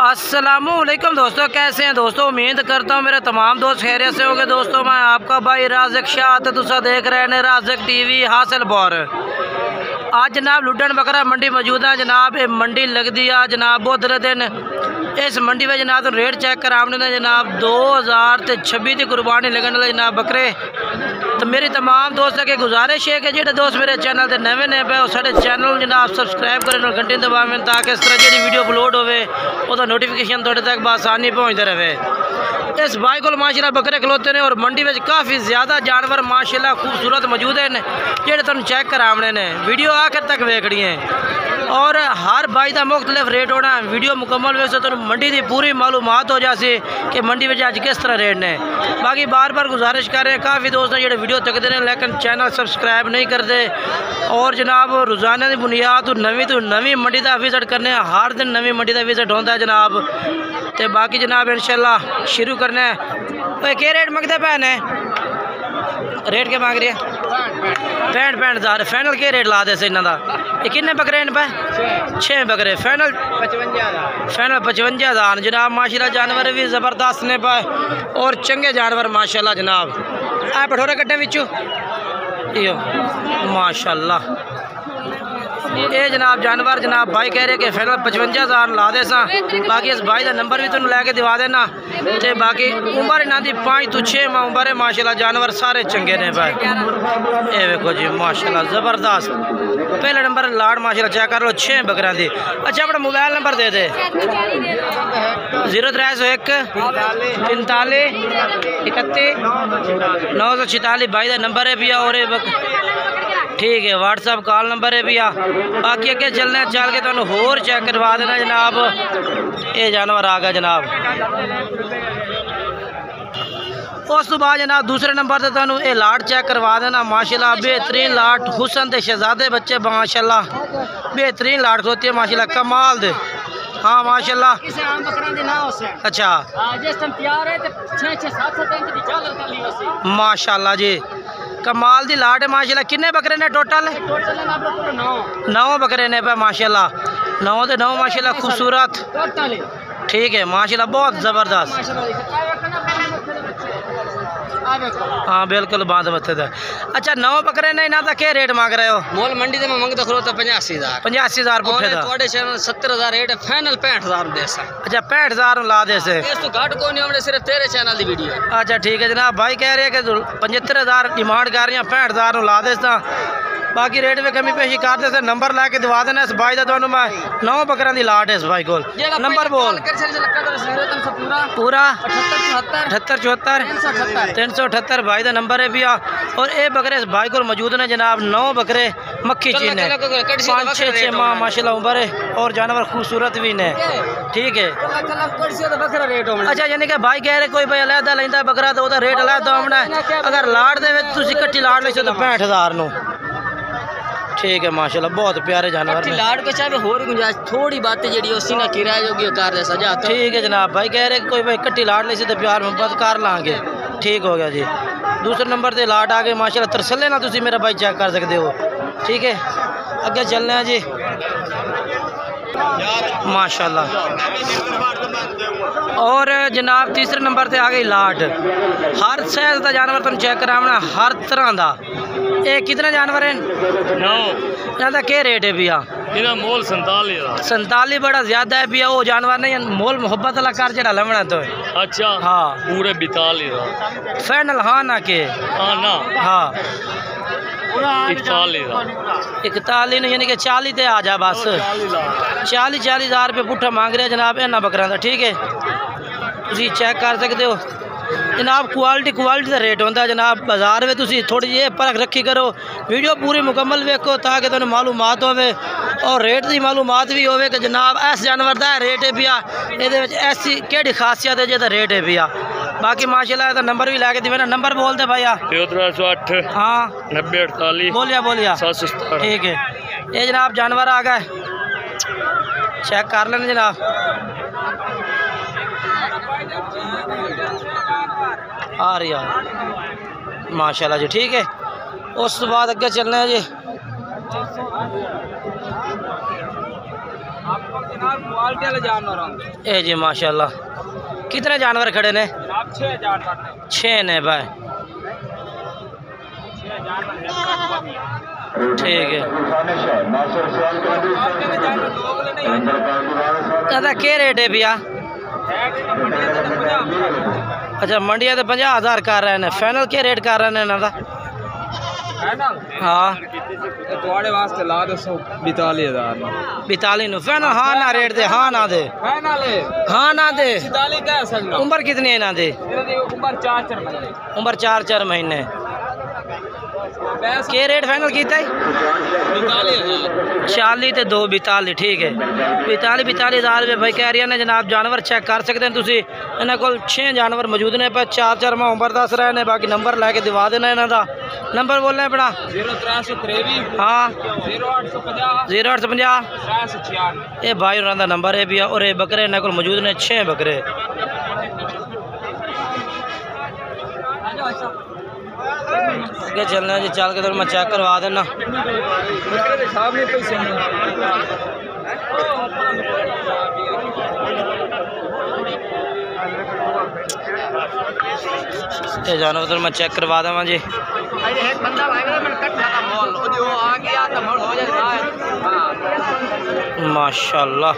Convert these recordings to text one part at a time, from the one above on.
अस्सलामुअलैकुम दोस्तों, कैसे हैं दोस्तों। उम्मीद करता हूँ मेरे तमाम दोस्त खैरियत से होंगे। दोस्तों मैं आपका भाई राज़िक शाह, तुसा देख रहे हैं राज़िक टीवी हासिल बौर। आज जनाब लुडन बकरा मंडी मौजूद है जनाब। ये मंडी लगती है जनाब बुधवार दिन। इस मंडी में जनाब रेट चेक करा आपने जनाब 2026 की कुर्बानी लगने वाले जनाब बकरे। तो मेरी तमाम दोस्तों की गुजारिश है कि जो दोस्त मेरे चैनल से नवे ने पे साढ़े चैनल जनाब सबसक्राइब करें और घंटे दबावें ताकि इस तरह जी वीडियो अपलोड हो नोटिफिकेशन थोड़े तक बसानी पहुँचते रहे। इस भाई को माशाल्लाह बकरे खलोते हैं और मंडी में काफ़ी ज़्यादा जानवर माशाल्लाह खूबसूरत मौजूद हैं जो तुम चेक कराने ने। वीडियो आखिर तक वेखनी है और हर भाई का मुख्तलिफ रेट होना। वीडियो मुकम्मल वेख तो मंडी की पूरी मालूमात हो जासी कि मंडी में अज किस तरह रेट ने। बाकी बार बार गुजारिश कर रहे हैं काफ़ी दोस्त जो वीडियो तकते हैं लेकिन चैनल सबसक्राइब नहीं करते। और जनाब रोज़ाना की बुनियाद तो नवी मंडी का विजिट करने, हर दिन नवी मंडी का विजिट होता है जनाब। तो बाकी जनाब इंशाल्लाह शुरू करना है। तो क्या रेट मंगते पैन है? रेट क्या मांग रही है? 65,000 फाइनल के रेट ला दे से इन्हों का। ये किन्ने बकरे इन पे? 6 बकरे फाइनल 55,000 जनाब। माशाल्लाह जानवर भी ज़बरदस्त ने पाए और चंगे जानवर माशाल्लाह जनाब। आ भठोरे कट्टे विचू यो माशाल्लाह। ये जनाब जानवर जनाब भाई कह रहे कि फाइनल 55,000 ला दे सा। बाकी इस भाई का नंबर भी तुम लैके दिवा देना। तो बाकी उम्र इन्हों की 5 तो 6 माह उम्र है माशाल्लाह। जानवर सारे चंगे ने भाई। ये देखो जी माशाल्लाह ज़बरदस्त। पहले नंबर लाड़ माशाल्लाह चेक कर लो 6 बकरियां दी। अच्छा अपना मोबाइल नंबर दे दे। 0301 45 31 946 भाई का नंबर है भैया। और ठीक है व्हाट्सअप कॉल नंबर है भैया। बाकी अगे चलने चल के तुहानू होर चेक करवा देना जनाब। ये जानवर आ गया जनाब। उस तो बाद जनाब दूसरे नंबर से तुहानू ये लाट चेक करवा देना माशाल्लाह। बेहतरीन लाट हुसन के शहजादे बच्चे माशाल्लाह। बेहतरीन लाट खलोती है माशाल्लाह कमाल दे। हाँ माशाल्लाह। अच्छा माशाल्लाह जी कमाल दी लाट है माशाल्लाह। किन्ने बकरे ने टोटल? 9 बकरे ने पे माशाल्लाह। 9 के 9 माशाल्लाह खूबसूरत। ठीक है माशाल्लाह बहुत ज़बरदस्त। हाँ बिल्कुल बात बता है। अच्छा 9 बकरे ने इन्हों का क्या रेट मांग रहे हो? मोल मंडी से मैं मंगता खरो 85,000 पुट्ठे दा। 70,000 रेट है फाइनल 65,000 दे सा। अच्छा 65,000 ला दे से। इस तो घट को नहीं हमने सिर्फ तेरे चैनल की वीडियो। अच्छा ठीक है जनाब भाई कह रहे हैं कि 75,000 डिमांड कर रही हैं 65,000 ला दे सा। बाकी रेट में कमी पेशी कर दे। नंबर लैके दिवा देना इस भाई का। तुहानू मैं 9 बकरियां की लाट है इस भाई को। नंबर बोल पूरा 78 74 378 भाई का नंबर है भैया। और ये बकरे इस भाई को मौजूद ने जनाब। 9 बकरे मक्खी चीन है 5-6 माह माशाल्लाह उम्र है और जानवर खूबसूरत भी ने। ठीक है अच्छा यानी कि भाई कह रहे कोई भाई अलहदा लेंदा बकरा तो वह रेट अलहदा होना है। अगर लाट दे कट्ठी लाट ले तो 65,000 नू। ठीक है माशाल्लाह बहुत प्यारे जानवर लाट को चाहे होर गुंजाइश थोड़ी बातें जी उसी ना किराया जोगी कर दे सजा। ठीक है जनाब भाई कह रहे कोई भाई कट्ठी लाट ले तो प्यार मोहब्बत कर लाँगे। ठीक हो गया जी। दूसरे नंबर से लाट आ गए माशाल्लाह। तरसले ना तुसी मेरा भाई चेक कर सकते हो। ठीक है अगे चलने हैं जी माशाल्लाह। और जनाब तीसरे नंबर से आ गई लाट। हर साइज का जानवर तुम चेक कराना हर तरह का। ये कितने जानवर हैं? 9। इनका क्या रेट है भैया? इनका मोल 47 बड़ा ज्यादा है भैया। वो जानवर नहीं मोल मोहब्बत वाला कर जरा लवना तो। अच्छा हाँ पूरे 42 फाइनल। हाँ ना के हाँ ना हाँ 41 यानी कि 40 ते आ जा बस। 40,000 रुपये पुट्ठा मांग रहे जनाब इन्होंने बकरियां का। ठीक है तुम चेक कर सकते हो जनाब। क्वालिटी का रेट होता है जनाब। बाजार में तुम थोड़ी जी परख रखी करो। वीडियो पूरी मुकम्मल वेखो ताकि तुम मालूमात होवे और रेट की मालूमात भी होवे कि जनाब इस जानवर का रेट है भैया। ये ऐसी केड़ी खासियत है जो रेट है भैया। बाकी माशाल्लाह नंबर भी लैके दिवे ना। नंबर बोल दे भैया। 1308 हाँ 90 48 बोलिया 777। ठीक है ये जनाब जानवर आ गए चेक कर लेना जनाब। आ रही है माशाल्लाह जी। ठीक है उस बाद अगे चलना है जी। ए जी माशाल्लाह। कितने जानवर खड़े ने? 6 ने भाई। ठीक है। दादा क्या रेट है भैया? अच्छा मंडिया तो 50,000 कर रहे हैं। फाइनल क्या रेट कर रहे हैं इन्हों का? हाँ थोड़े वास्ते ला दो 42,000 42 फाइनल। हाँ ना रेट दे? हाँ ना दे? हाँ ना दे? उम्र कितनी है इन्हों की? उम्र 4 महीने। क्या रेट फाइनल किया है? 40 ते 2 42। ठीक है 42,000 रुपये भाई कह रही ने जनाब। जानवर चेक कर सकते हैं तुसी। इन्होंने को 6 जानवर मौजूद ने पर 4 माह उम्र दस रहे हैं। बाकी नंबर लैके दिवा देना इन्हों का। नंबर बोलना अपना 0353 हाँ 0850 ये भाई उन्होंने नंबर है भी। और ये बकरे इन्होंने को मौजूद ने 6 बकरे। आगे चलना जी। चल के तो मैं चेक करवा देना। ये जानवर तो मैं चेक करवा देवा जी। माशाल्लाह।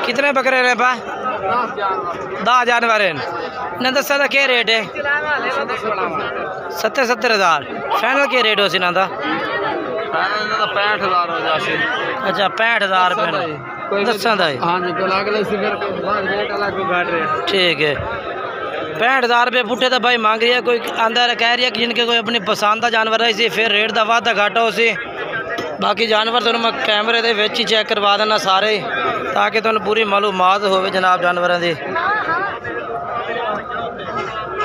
कितने बकरे ने पा? 10 जानवर हैं। इन्हें दसा था क्या रेट है? 70,000। फाइनल क्या रेट हो इन्हों का? 65,000 हो जाए। अच्छा 65,000 रुपये दसा था। ठीक है 65,000 रुपये पुट्ठे तो भाई मांग रही है। कोई आंदा कह रही है कि जिनके कोई अपनी पसंद का जानवर है इसी फिर रेट का वाधा घाटा हो सी। बाकी जानवर तो मैं कैमरे के विच ही चेक करवा देना सारे ताकि तुहानू पूरी मालूमात हो जनाब जानवरों की।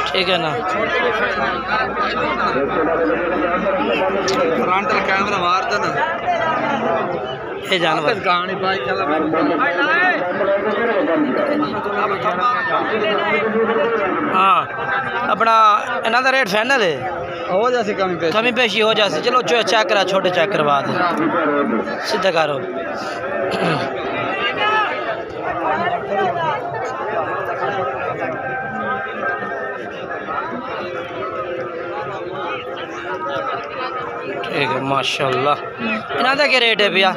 ठीक है ना। कैमरा मार देना ये जानवर। हाँ अपना इन्हों का रेट फाइनल है? हो जाए कमी पेशी हो जाए। चलो चेक करा छोटे चेक करवा दे सीधा करो। ठीक है माशाल्लाह। इन्हों का क्या रेट है भैया?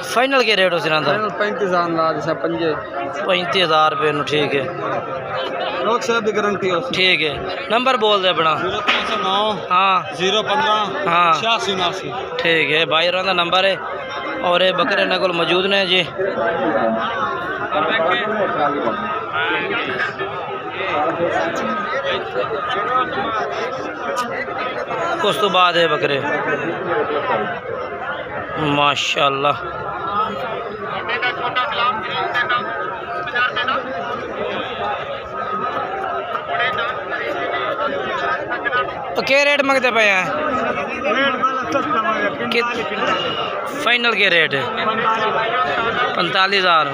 फाइनल के रेट हो 35,000 रुपये। ठीक है ठीक है। नंबर बोल दे अपना। 0309 हाँ 015 हाँ 8679। ठीक है भाई और का नंबर है। और ये बकरे इन्होंने को मौजूद ने जी। उस तो बाद है बकरे माशाल्लाह। क्या रेट मंगते पे हैं? फाइनल के रेट है 45,000।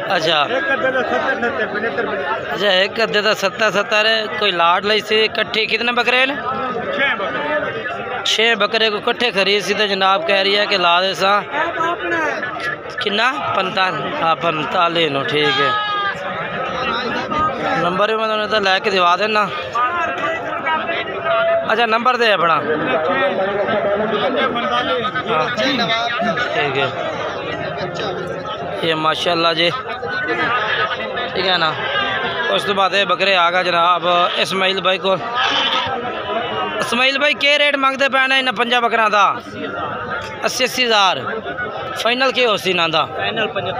अच्छा अच्छा एक अद्धे तो 70 है। कोई लाड ली सी इकट्ठी। कितने बकरे हैं? 6 बकरे को इकट्ठे खरीद सी तो जनाब कह रही है कि ला दे सा किन्ना 45 नो। ठीक है नंबर भी मैं तो लैके दिवा देना। अच्छा नंबर दे अपना। हाँ ठीक है ये माशाल्लाह जी। ठीक है ना। उस तो बाद बकरे आ गए जनाब इस्माइल भाई को। इस्माइल भाई क्या रेट मंगते पे इन 5 बकरा का? 80,000। फाइनल क्या हो सी ना? फाइनल 75।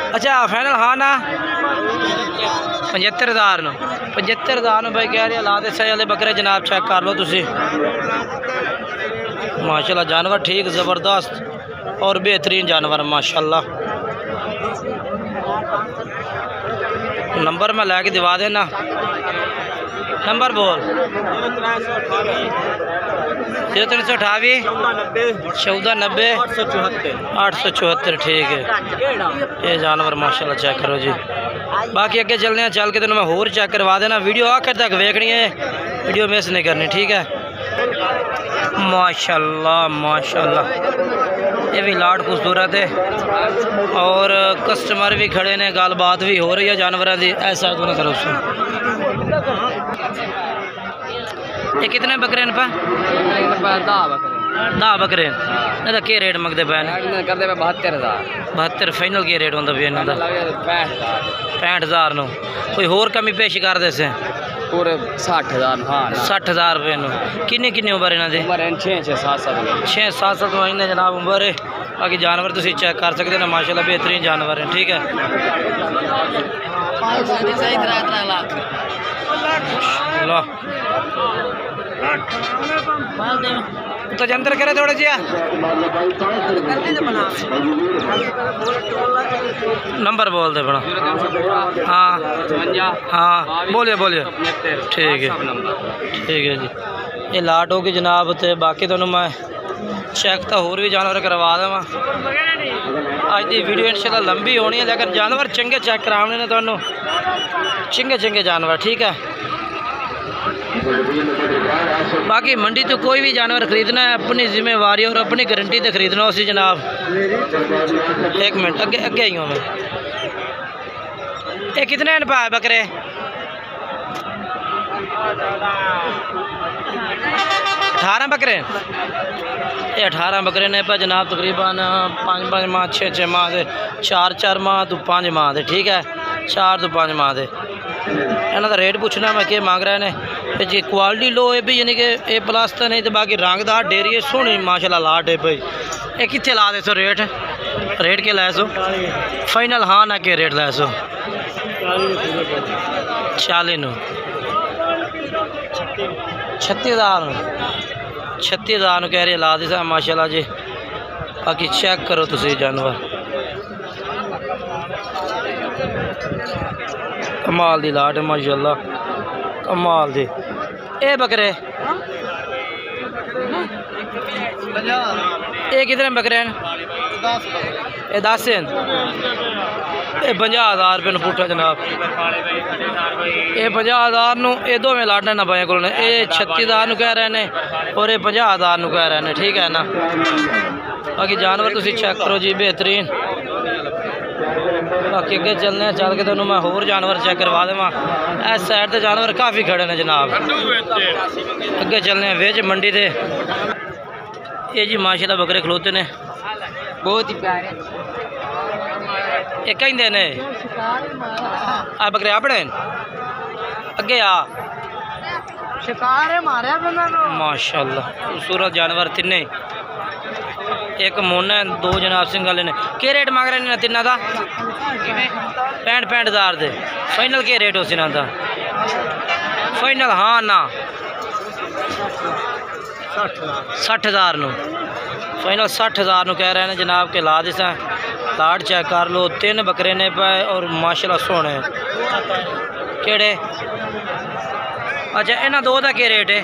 अच्छा फाइनल हाँ ना 75,000 नो। 75,000 भाई कह रहे ला दे सही वाले बकरे जनाब चेक कर लो तुसी। माशाल्लाह जानवर ठीक ज़बरदस्त और बेहतरीन जानवर माशाल्लाह। नंबर मैं लैके दिवा देना। नंबर बोल 328 1490 874 ठीक है। ये जानवर माशाल्लाह चेक करो जी। बाकी अगे चलने हैं, चल के तेन मैं होर चेक करवा देना। वीडियो आखिर तक देखनी है, वीडियो मिस नहीं करनी ठीक है। माशाल्लाह माशाल्लाह ये भी लाट खूबसूरत है और कस्टमर भी खड़े ने, गलबात भी हो रही है जानवर की। ऐसा तो ना करो। ये कितने बकरे हैं? 10 बकरे ना के रेट मंगते पे? 72 फाइनल के रेट होंगे भी इन्हों का? 65,000 नो। कोई होर कमी पेश कर दे से? पूरे 60,000। हाँ 60,000 रुपये नो। किन्नी किन्नी उम्र इन्हों की? 6-7 साल तो इन्हें जनाब उम्र है। बाकी जानवर तुम चेक कर सकते हो ना, माशाल्लाह बेहतरीन जानवर है ठीक है। तो जंतर करे थोड़ा जी। नंबर बोल दे बड़ा। हाँ हाँ बोलिए बोलिए। ठीक है ठीक है जी। ये लाट होगी जनाब। तो बाकी तो मैं चेक तो होर भी जानवर करवा देवा। अज की वीडियो इंशाल्लाह लंबी होनी है, लेकिन जानवर चंगे चेक कराने ने तो चंगे चंगे जानवर ठीक है। बाकी मंडी तो कोई भी जानवर खरीदना है अपनी जिम्मेवारी और अपनी गारंटी से खरीदना उसी जनाब। एक मिनट अगे अगे आई हूँ मैं। ये कितने पाए बकरे? 18 बकरे। ये 18 बकरे ने पर जनाब तकरीबन 5 माह 6 माह से 4 माह तो 5 माह से ठीक है। 4 तो 5 माह से इन्हों का रेट पूछना मैं क्या मांग रहे हैं जी। क्वालिटी लो है भी यानी कि ए प्लस तो नहीं तो बाकी रंगदार डेरी है सोहनी माशाल्लाह लाट है भाई। ये कितने ला दे सो रेट? रेट के लै सो फाइनल? हाँ ना के रेट लै सो? 40 नो। 36,000 36,000 कह रहे ला दी सा माशाल्लाह जी। बाकी चेक करो तुम जानवर कमाल दी लाट है माशाल्लाह कमाल दी। ए बकरे ये कितने बकरे हैं? 10 हैं। ये 50,000 रुपये न फुटा जनाब। ये 50,000 नु ये दोवें लाडने ना भाई को। ये 36,000 कह रहे हैं और ये 50,000 कह रहे हैं ठीक है ना। बाकी जानवर तुम चेक करो जी बेहतरीन। बाकी अगे चलने चल के तुम मैं होर जानवर चेक करवा देवा। इस साइड से जानवर काफ़ी खड़े ने जनाब। अगे चलने वेज मंडी से। ये जी माशाल्लाह बकरे खलोते ने बहुत ही प्यारे। ये कहते ने आ बकरे अपने अगे आ शिकार है मारे माशाल्लाह खूबसूरत जानवर तिने। एक मोना है 2 जनाब सिंह वाले ने। क्या रेट मांग रहे हैं तिना का? 65,000 दे फाइनल के रेट हो सिना का फाइनल? हाँ ना 60,000 नो फाइनल 60,000 नो कह रहे हैं जनाब के ला दिसा। लाट चेक कर लो 3 बकरे ने पाए और माशाल्लाह सोने केड़े। अच्छा इन्होंने 2 का क्या रेट है?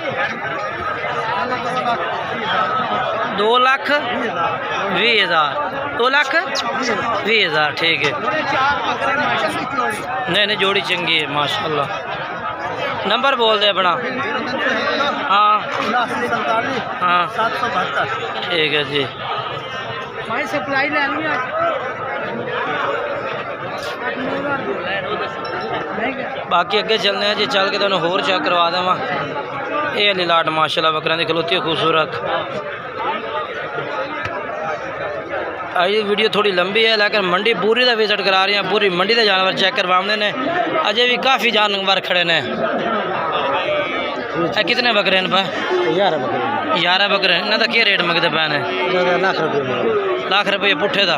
2,20,000 2,20,000 ठीक है। नहीं जोड़ी चंगी है माशाल्लाह। नंबर बोल दे अपना। हाँ हाँ ठीक है जी। सप्लाई बाकी अगे चलने हैं जी। चल के तुम होर चेक करवा देवा। ये अली लाट माशाल्लाह बकरियां की खलोती है खूबसूरत। आज वीडियो थोड़ी लंबी है लेकिन मंडी पूरी का विजिट करा रही हैं। पूरी मंडी के जानवर चेक करवाने ने। अजय भी काफ़ी जानवर खड़े ने। कितने बकरे हैं? 11 बकरे। इन्हों का क्या रेट मंगते पे ने? लाख रुपये पुट्ठे का।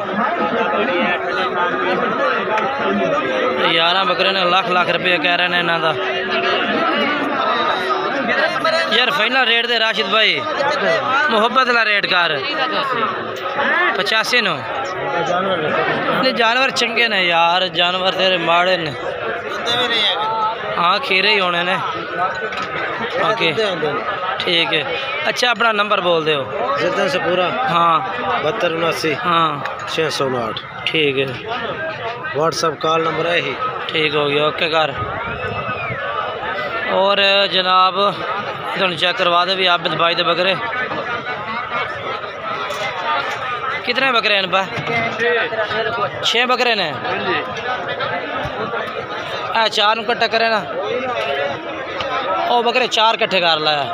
11 बकरे ने लाख रुपये कह रहे हैं इन्हों का। यार फाइनल रेट दे राशिद भाई मोहब्बत वाला रेट कर 85 नो। जानवर चंगे ने यार, जानवर तेरे माड़े ने। हाँ खीरे ही होने ने। ओके ठीक है। अच्छा अपना नंबर बोल दो। जल्दी से पूरा। हाँ 7279। हाँ 609। ठीक है। व्हाट्सअप कॉल नंबर है ही। ठीक हो गया। ओके कर। और जनाब तुम चेक करवा दे भी आबिद भाई दे बकरे कितने बकरे हैं? 6 बकरे ने। 4 कट्ठे करे ना। ओ बकरे 4 कट्ठे कर लाया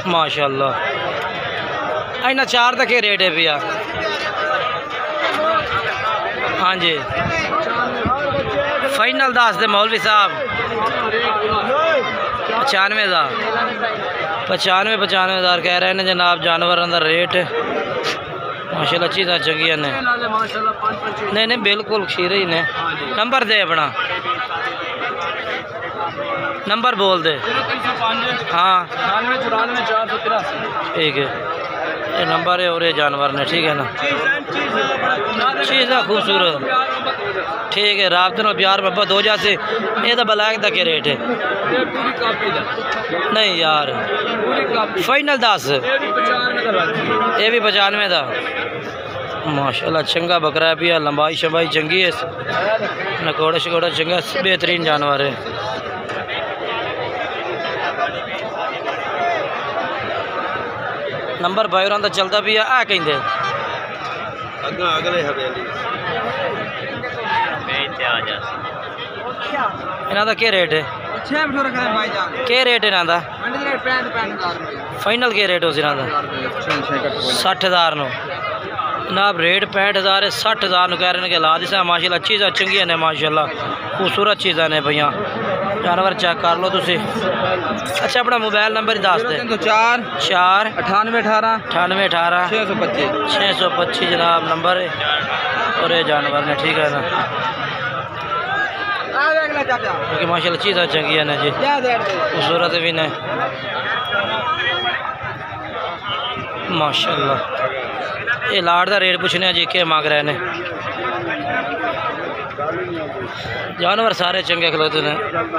माशाल्लाह। इन्ना 4 तक रेट है भैया। हाँ जी फाइनल दस दे मौलवी साहब 95,000 95,000 कह रहे हैं जनाब। जानवरों का रेट माशाल्लाह चीज़ा चंगी ने। नहीं नहीं बिल्कुल खीरे ही ने। नंबर दे अपना नंबर बोल दे। हाँ ठीक है ये नंबर है और ये जानवर ने ठीक है ना। चीज़ा खूबसूरत ठीक है। राबते में प्यार मोहब्बत हो जाते। ये तो ब्लैक तक के रेट है। नहीं यार फाइनल 10 ये भी 95 था माशाल्लाह। चंगा बकरा है भैया। लंबाई शंबाई चंगी है। नकोड़ा शकोड़ा चंगा बेहतरीन जानवर है। नंबर भाई और चलता भी है कहेंगे इन्हों का क्या रेट है? क्या रेट है इन्हों का? फाइनल क्या रेट हो इन्हों का? 60,000 नो जनाब रेट 65,000 है। 60,000 कह रहे हैं कि ला दी माशाल्लाह। चीज़ा चंगिया ने माशाल्लाह खूबसूरत चीज़ा ने भैया। जानवर चेक कर लो तुसी। अच्छा अपना मोबाइल नंबर ही दस दे। 4 98 18 98 18 625 जनाब नंबर है। और ये जानवर ने ठीक है ना क्योंकि माशाल्लाह चीज़ा चंगी ने जी खूबसूरत भी ने माशाल्लाह। ये लाट का रेट पूछने जी क्या मांग रहे हैं? जानवर सारे चंगे खलोते हैं।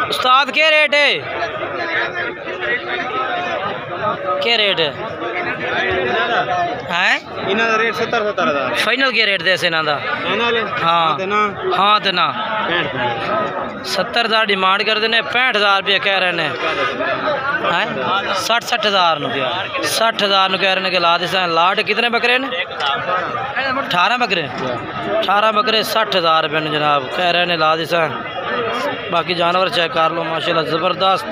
उस्ताद क्या रेट है? क्या रेट है? इन्हां दा रेट 70,000 फाइनल क्या रेट दे इन्हां दा? हाँ हाँ तो ना 70,000 डिमांड करते हैं। 65,000 रुपये कह रहे हैं। 60,000 60,000 कह रहे हैं कि ला दे। लाट कितने बकरे ने? 18 बकरे 18 बकरे 60,000 रुपये ने जनाब कह रहे हैं ला दी। बाकी जानवर चेक कर लो माशाल्लाह ज़बरदस्त।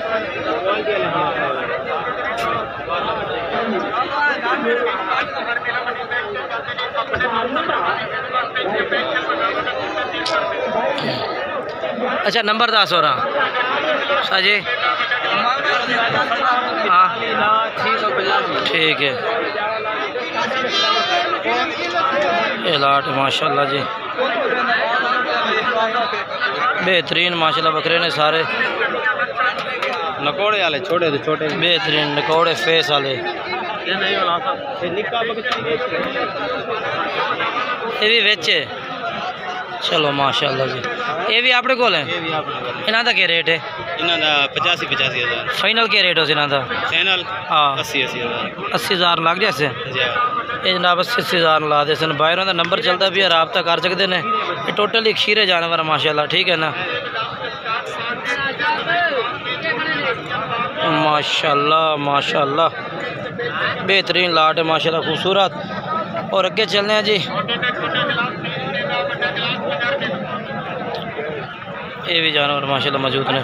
अच्छा नंबर 10 हो रहा साजी। हाँ ठीक है। ये लाट माशाल्लाह जी बेहतरीन माशाल्लाह बकरे ने सारे। नकोड़े वाले छोटे तो छोटे बेहतरीन नकोड़े फेस वाले। ये भी बेचे चलो माशाल्लाह जी। ये भी अपने को है। इन्हों का क्या रेट है? इन्हों का 85,000 फाइनल क्या रेट हो इन्हों का? फाइनल हाँ 80,000 लग जैसे ये जनाब 80,000 ला दे सन। बाहरों का नंबर चलता भी है राबता कर सकते हैं। ये टोटली खीरे जानवर माशाल्लाह ठीक है ना माशाल्लाह माशाल्लाह बेहतरीन लाट है माशाल्लाह खूबसूरत। और अगे चलने हैं जी। ये भी जानवर माशाल्लाह मौजूद ने।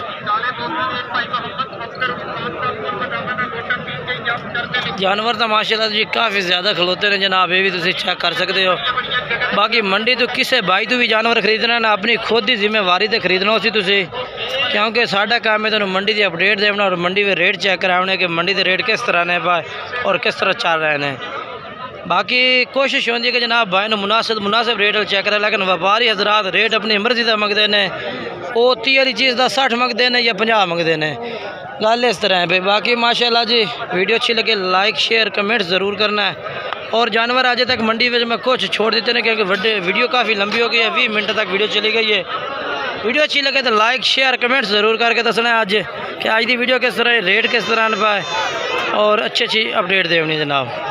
जानवर तो माशाल्लाह जी काफ़ी ज़्यादा खलोते हैं जनाब। ये भी तुम चेक कर सकते हो। बाकी मंडी तो किसी भाई तो भी जानवर खरीदना ना अपनी खुद ही जिम्मेवारी से खरीदना उसी तुसी क्योंकि साडा काम है तो मंडी की अपडेट देना और मंडी में रेट चेक कराने कि मंडी के रेट किस तरह ने भाई और किस तरह चल रहे हैं। बाकी कोशिश होती है कि जनाब भाई ने मुनासिब रेट चेक करें। लेकिन व्यापारी हजरात रेट अपनी मर्जी का मंगते हैं। वो 30 वाली चीज़ का 60 मंगते हैं या 50 मंगते हैं। गल इस तरह है भाई। बाकी माशाल्लाह जी वीडियो अच्छी लगे लाइक शेयर कमेंट ज़रूर करना है। और जानवर आज तक मंडी में मैं कुछ छोड़ देते हैं क्योंकि वीडियो काफ़ी लंबी हो गई है। 20 मिनट तक वीडियो चली गई है। वीडियो अच्छी लगे तो लाइक शेयर कमेंट ज़रूर करके दसना अज कि अज की वीडियो किस तरह रेट किस तरह पाए और अच्छी अपडेट देनी जनाब।